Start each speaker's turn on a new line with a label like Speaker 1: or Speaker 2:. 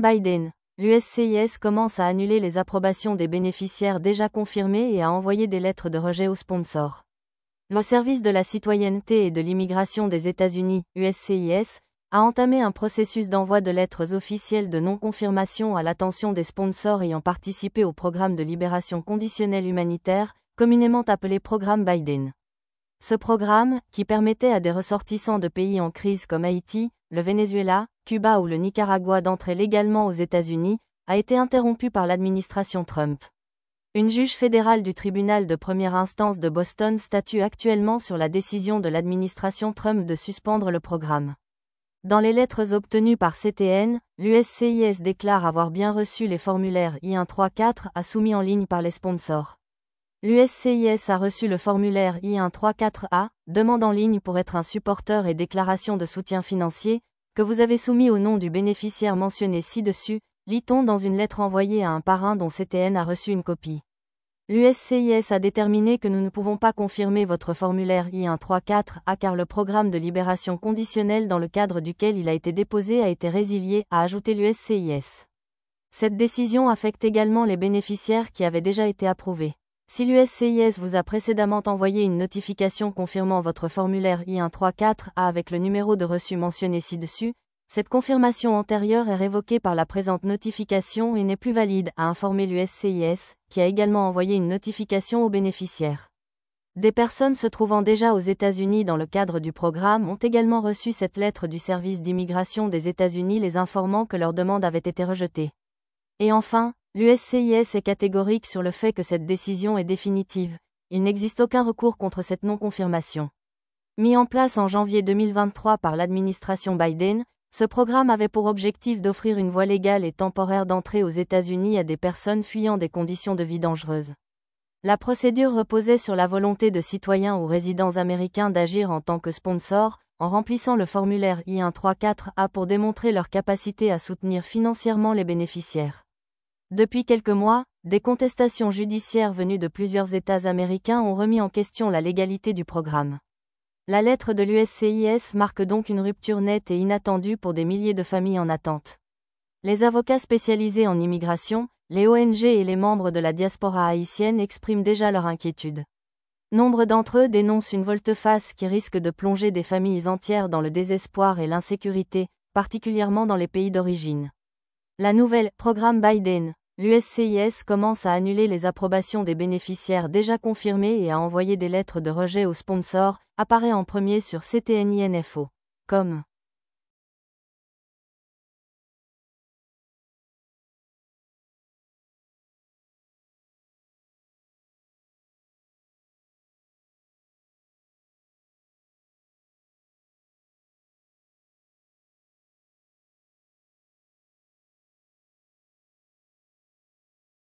Speaker 1: Biden. L'USCIS commence à annuler les approbations des bénéficiaires déjà confirmés et à envoyer des lettres de rejet aux sponsors. Le service de la citoyenneté et de l'immigration des États-Unis, USCIS, a entamé un processus d'envoi de lettres officielles de non-confirmation à l'attention des sponsors ayant participé au programme de libération conditionnelle humanitaire, communément appelé programme Biden. Ce programme, qui permettait à des ressortissants de pays en crise comme Haïti, le Venezuela, Cuba ou le Nicaragua d'entrer légalement aux États-Unis, a été interrompu par l'administration Trump. Une juge fédérale du tribunal de première instance de Boston statue actuellement sur la décision de l'administration Trump de suspendre le programme. Dans les lettres obtenues par CTN, l'USCIS déclare avoir bien reçu les formulaires I-134A soumis en ligne par les sponsors. L'USCIS a reçu le formulaire I-134A, demande en ligne pour être un supporteur et déclaration de soutien financier, que vous avez soumis au nom du bénéficiaire mentionné ci-dessus, lit-on dans une lettre envoyée à un parrain dont CTN a reçu une copie. L'USCIS a déterminé que nous ne pouvons pas confirmer votre formulaire I-134A car le programme de libération conditionnelle dans le cadre duquel il a été déposé a été résilié, a ajouté l'USCIS. Cette décision affecte également les bénéficiaires qui avaient déjà été approuvés. Si l'USCIS vous a précédemment envoyé une notification confirmant votre formulaire I-134A avec le numéro de reçu mentionné ci-dessus, cette confirmation antérieure est révoquée par la présente notification et n'est plus valide, a informé l'USCIS, qui a également envoyé une notification aux bénéficiaires. Des personnes se trouvant déjà aux États-Unis dans le cadre du programme ont également reçu cette lettre du service d'immigration des États-Unis les informant que leur demande avait été rejetée. Et enfin, l'USCIS est catégorique sur le fait que cette décision est définitive. Il n'existe aucun recours contre cette non-confirmation. Mis en place en janvier 2023 par l'administration Biden, ce programme avait pour objectif d'offrir une voie légale et temporaire d'entrée aux États-Unis à des personnes fuyant des conditions de vie dangereuses. La procédure reposait sur la volonté de citoyens ou résidents américains d'agir en tant que sponsors, en remplissant le formulaire I-134A pour démontrer leur capacité à soutenir financièrement les bénéficiaires. Depuis quelques mois, des contestations judiciaires venues de plusieurs États américains ont remis en question la légalité du programme. La lettre de l'USCIS marque donc une rupture nette et inattendue pour des milliers de familles en attente. Les avocats spécialisés en immigration, les ONG et les membres de la diaspora haïtienne expriment déjà leur inquiétude. Nombre d'entre eux dénoncent une volte-face qui risque de plonger des familles entières dans le désespoir et l'insécurité, particulièrement dans les pays d'origine. La nouvelle « Programme Biden », l'USCIS commence à annuler les approbations des bénéficiaires déjà confirmés et à envoyer des lettres de rejet aux sponsors, apparaît en premier sur CTN-INFO. Com.